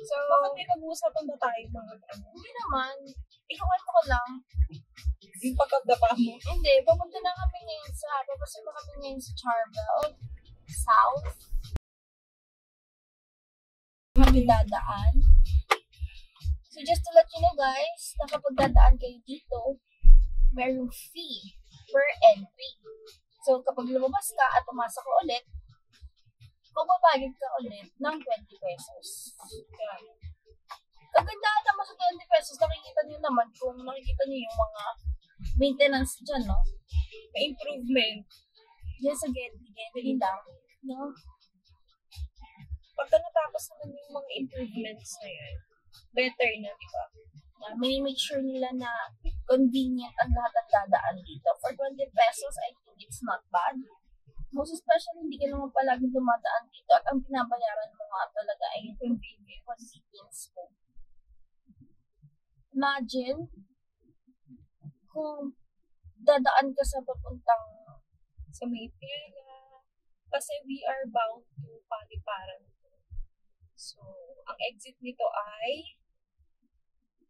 So, bakit may pag-uusapan ba tayo mga ano? Hindi naman. Ikukwento ko lang. Yung pagkagdapa mo? Hindi. Pupunta na kami ngayon papasama kami ngayon sa Charbel South. Kami dadaan. So, just to let you know guys, na kapag dadaan kayo dito, merong fee per entry. So, kapag lumabas ka at pumasok ka ulit, magbabayad ka ulit ng 20 pesos. Kagandahan naman sa 20 pesos, nakikita niyo naman kung nakikita niyo yung mga maintenance dyan, no? May improvement. Diyan sa Getty lang, no? Pagka natapos naman yung mga improvements na yan, better na, di ba? May-make sure nila na convenient ang lahat ng dadaan dito. For 20 pesos, I think it's not bad. Most especially, hindi ka naman palagi dumadaan dito at ang binabayaran mo nga talaga ay convenience mo. Imagine, kung dadaan ka sa papuntang sa Maypera, kasi we are bound to Paliparan. So, ang exit nito ay,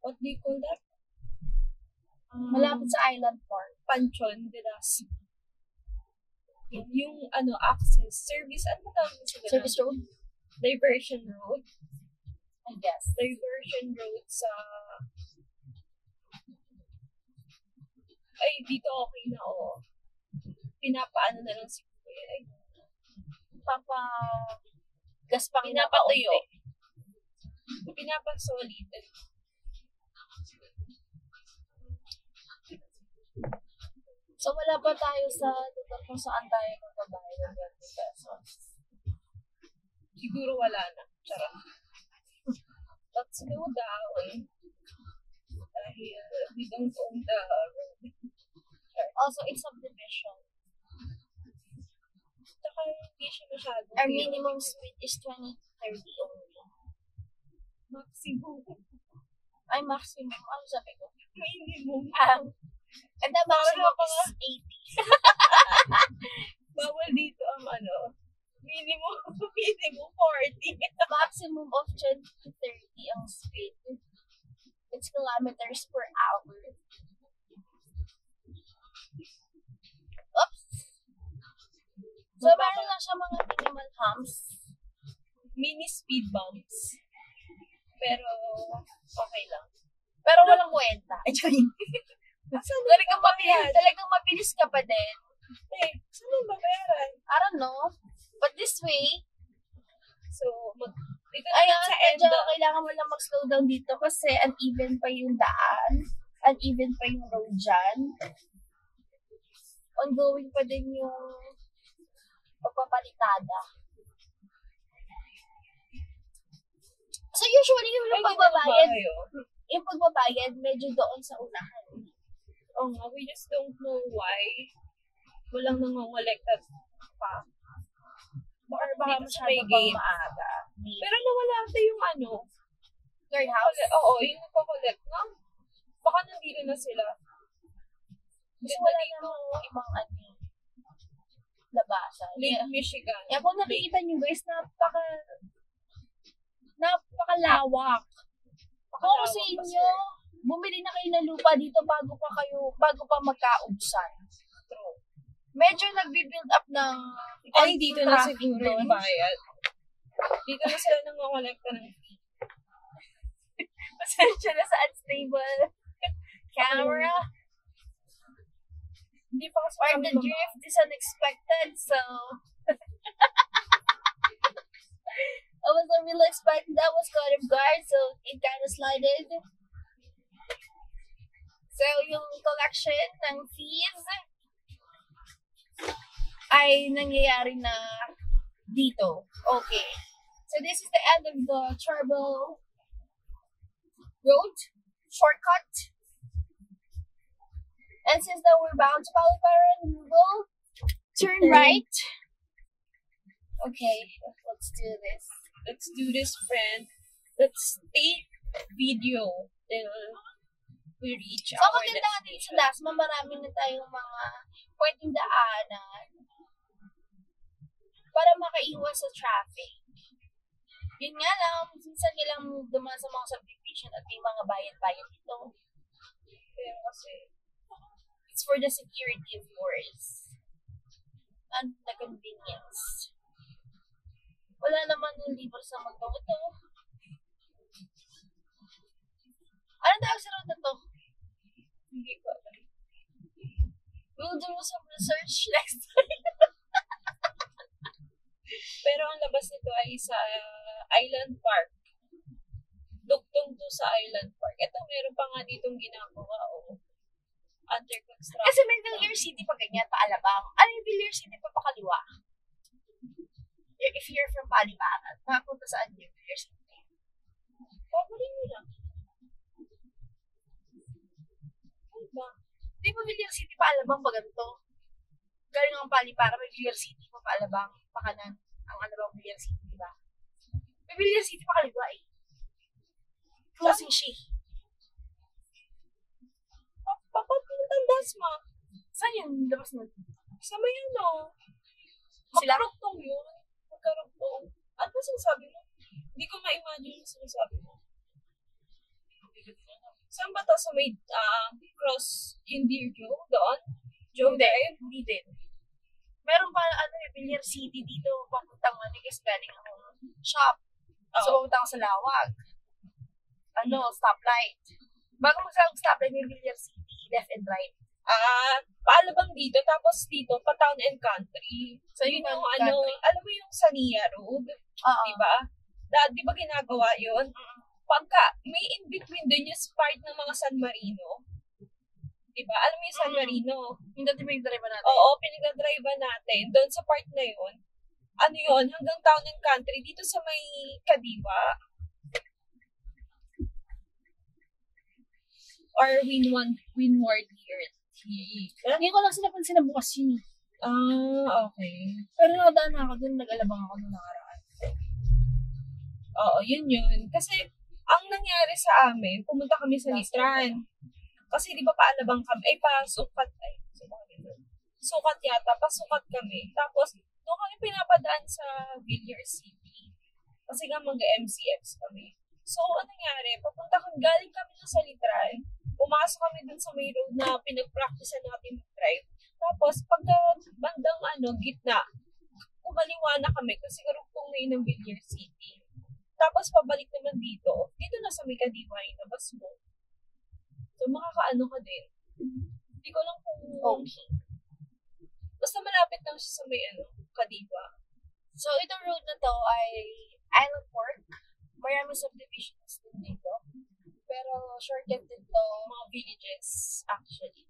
what do you call that? malapit sa Island Park. Panchon de las. Yung access, service, ano ba tawag sa ganun? Service road? Diversion road. I guess. Diversion road sa... Ay, dito okay na, oh. Pinapaano na lang si Kuya. Ay, Gaspang na pinapatuyo. Pinapasolid. So, wala pa tayo sa lugar kung saan tayo magbabayad ng 20 pesos. Siguro wala na. Charot. Let's slow down. Dahil we don't own the road. Also, it's subdivision. Saka hindi siya masyado. Our minimum speed is 20-30 only. Maximum. Ay, maximum. Ano sabi ko? Minimum. And the maximum is 80. Bawal dito ang minimum 40. Maximum of 20 to 30 ang speed. It's kilometers per hour. Oops! So, meron lang siya mga minimal humps. Mini speed bumps. Pero, okay lang. Pero walang kwenta. Babayaran? Talagang mabilis ka pa din. Saan yung babayaran? I don't know. But this way, so, dito ayun, sa medyo kailangan mo lang mag-slow down dito kasi uneven pa yung daan. Uneven pa yung road dyan. Ongoing pa din yung pagpapalitada. So, usually, yung pagbabayad, medyo doon sa unahan. Oh nga, we just don't know why walang nangongolekta pa. Or baka masyado game. maaga. Pero nawala ata yung Third house? Oo, yung nagko-collect, no? Baka nandito na sila. Kasi wala namang ibang labasan. Lake Michigan. Kaya kung nakikita nyo guys, napakalawak. Kung sa inyo, bumili na kayo ng lupa dito bago pa magkaubsan. True. Medyo nagbi-build up ng dito na siguro doon. yung bayad. Dito na sila nangongolekta ng fee. Pasensya na sa unstable camera. Hindi pa kasi Or the drift is unexpected, so I wasn't really expecting that was caught off guard, so it kind of slided. So, yung collection ng fees ay nangyayari na dito. Okay. So, this is the end of the Charbel Road shortcut. And since that we're bound to Paliparan, we will turn right. Okay, let's do this. Let's do this, friend. Let's take video till we reach So, maganda nga din sa Dasma, marami na tayong mga pwedeng daanan para makaiwas sa traffic. Yun nga lang, minsan kailangan dumaan sa mga subdivision at may mga bayan-bayan dito. Pero kasi, It's for the security, of course. And the convenience. Wala naman yung libre sa mundo ito. Ano tawag sa road na to? hindi ko alam. We'll do some research next time. Pero ang labas nito ay sa Island Park. Dugtong to sa Island Park. Ito, meron pa nga ditong ginagawa o under construction. Kasi may Villar City pa ganyan, paalabang. Ano yung Villar City pa pakaliwa? If you're from Palibaran, makapunta saan yung Villar City? Paborin mo lang. Ano ba? Di ba Villar City paalabang pa ganito? Galing ang Palibaran, may Villar City pa paalabang, pa kanan. Ang alabang Villar City, di ba? May Villar City pa kaliwa eh. Closing siya. Papuntan Dasma. Saan yung labas nun? Sa may ano. Sila? Magkarugtong yun. Magkarugtong. Ano ba sinasabi mo? Hindi ko ma-imagine yung sinasabi mo. Saan ba to? Sa may cross Indeer Joe? Doon? Joe Drive? Hindi din. Meron pa, Villar City dito, papuntang kasi galing akong shop. So, papunta ako sa Lawag. Stoplight. Bago mag-stoplight, may Villar City, left and right. Paalabang dito, tapos dito, pa Town and Country. So, yun Yung ang ano, alam mo yung Sania Road? Diba? Di ba ginagawa yun? Pagka, may in-between dun yung part ng mga San Marino. Diba? Alam mo yung San Marino? Yung dati pinagdrive natin. Oo, pinagdadrive natin. Doon sa part na yun, ano yun, hanggang Town and Country, dito sa may Kadiwa. Or Windward here. Hindi ko lang sila pansin na bukas yun. Okay. Pero nakadaan na ako dun, nag-alabang ako nung nakaraan. Oo, yun. Kasi, ang nangyari sa amin, pumunta kami sa Litran. Kasi di ba paalabang kami, sukat yata, pasukat kami. Tapos, doon kami pinapadaan sa Villar City. Kasi nga mag-MCX kami. So, ano nangyari? Galing kami sa Litran, pumasok kami dun sa may road na pinag-practicean natin mag-drive. Tapos, pagka bandang gitna, kumaliwa na kami kasi karugtong na ng Villar City. Tapos, pabalik naman dito na sa may Kadiwa yung labas mo. So, makakaano ka din. Hindi ko lang kung... Okay. Basta malapit lang siya sa may Kadiwa. So, itong road na to ay Island Park. Marami subdivisions din dito. Pero, shortcut din to. Mga villages, actually.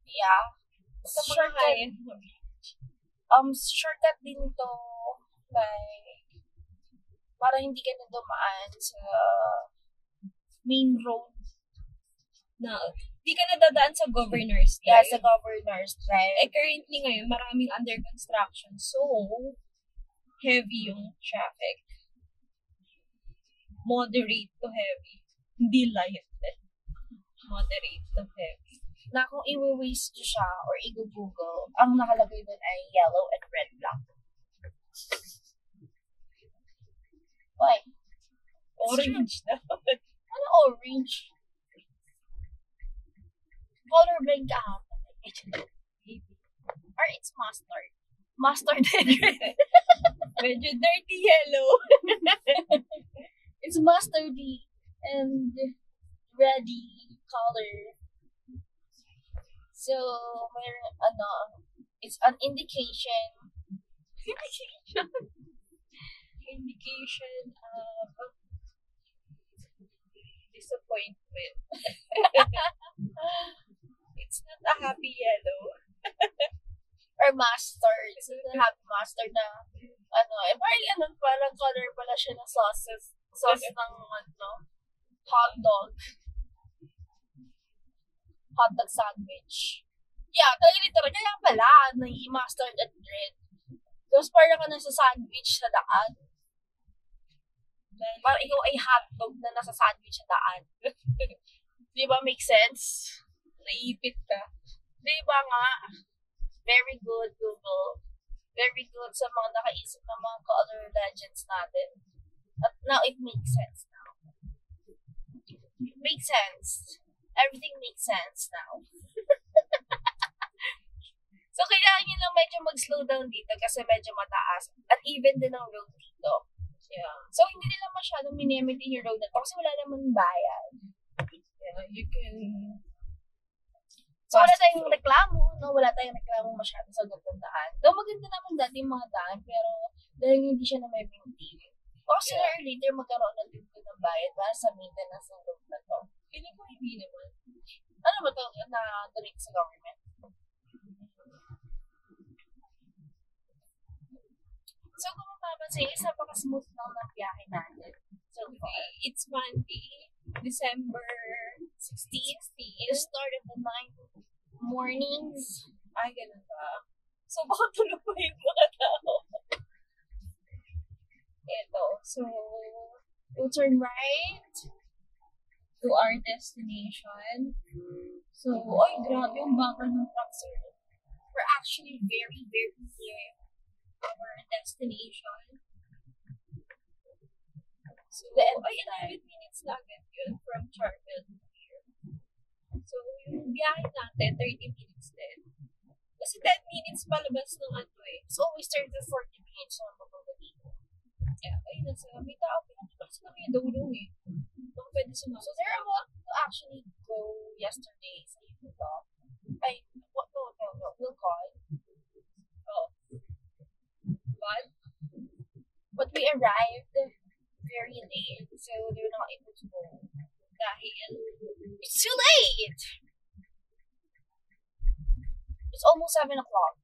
Yeah. Sa mga high-end shortcut din to like para hindi ka na dumaan sa main road. Di ka nadadaan sa Governor's Drive. Yeah, sa Governor's Drive. Currently ngayon, maraming under construction. So, heavy yung traffic. Moderate to heavy. Hindi light. Moderate to heavy. Na kung i-waste nyo siya or i-google, ang nakalagay doon ay yellow and red block. Why? Orange na. Ano orange? Colorblind ka ha? Or it's mustard. Mustard and red. Medyo dirty yellow. It's mustardy and reddy color. So, it's an indication. Indication of disappointment. It's not a happy yellow. Or mustard. So, happy mustard na, parang color pala siya ng sauces. Sauce ng, hotdog. Hotdog sandwich. Yeah, talaga literal. Kaya pala, mustard at red. Tapos parang ka nasa sandwich sa daan. Parang ikaw ay hotdog na nasa sandwich sa daan. Di ba? Make sense? Naipit ka. Di ba nga? Very good, Google. Very good sa mga nakaisip ng mga color legends natin. Now it makes sense now. It makes sense. Everything makes sense now. So, kailangan nyo lang medyo mag-slow down dito kasi medyo mataas. At even din ang road dito. Yeah. So, hindi nila masyadong minimitin yung road na to kasi wala naman bayad. Yeah, you can... So, wala tayong reklamo, no? Wala tayong reklamo masyado sa gantong daan. Though maganda naman dati yung mga daan, pero dahil hindi siya na may maintain. O sooner or later, magkaroon na din ng bayad para sa maintenance ng road na to. Feeling ko hindi naman. Ano ba to na donate sa government? So, kung mapapansin, is napaka-smooth lang ng biyahe natin. So, It's Monday, December 16th. the start of the 9 mornings. Ay, ganun ba? So, baka tulog pa yung mga tao. Ito. So, We'll turn right. to our destination. So, ay, grabe yung background ng truck, sir. We're actually very, very near our destination. So, ay, 11 minutes na agad yun from Charmel to here. So, yung biyahe natin, 30 minutes din. Kasi 10 minutes palabas ng ano eh. It's always 30 to 40 minutes na mababa dito. Yeah, ay, nasa may tao. Pinatuloy kami yung dulong eh. Baka pwede sumakas. So, they're about to actually go yesterday sa Utah. Ay, what? No. We'll call. Oh. But we arrived very late, so they're not able to go. Dahil, It's too late! It's almost 7 o'clock.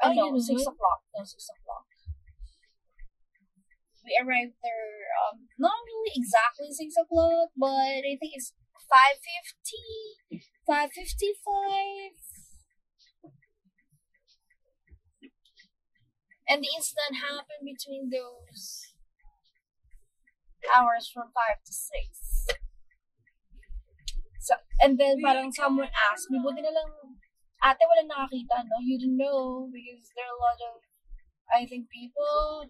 Oh, No, yun 6 naman. o'clock. No, 6 o'clock. We arrived there, not really exactly 6 o'clock, but I think it's 5:50, 5:55. And the incident happened between those hours from 5 to 6. So, and then parang someone asked me, buti na lang, ate, walang nakakita, no? You didn't know because there are a lot of, I think, people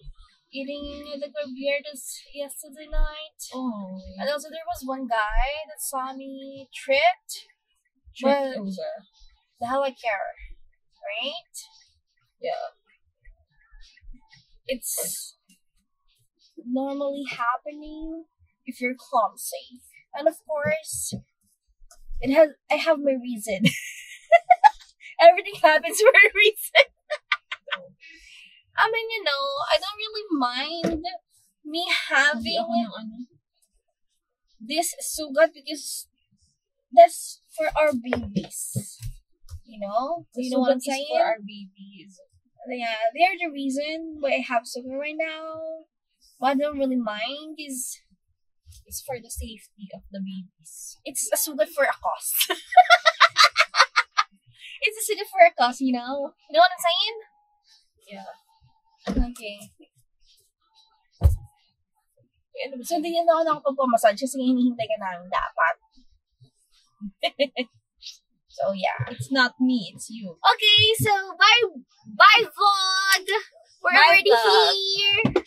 eating the Garbierdas yesterday night. oh, And also there was one guy that saw me tripped. tripped But over. the hell I care, right? Yeah. It's normally happening if you're clumsy. And of course, I have my reason. Everything happens for a reason. I mean, I don't really mind me Hindi having ako ng ano. this sugat because that's for our babies. You know what I'm Sugat is saying? for our babies. Yeah, they're the reason why I have sugar right now. What I don't really mind is It's for the safety of the babies. it's a sugar for a cause. It's a sugar for a cause, you know? You know what I'm saying? Yeah. Okay. Ano ba? So, hindi na ako nakapagpamassage kasi hinihintay ka namin dapat. So, yeah. It's not me, it's you. Okay, so bye vlog. We're Bye, already vlog. here.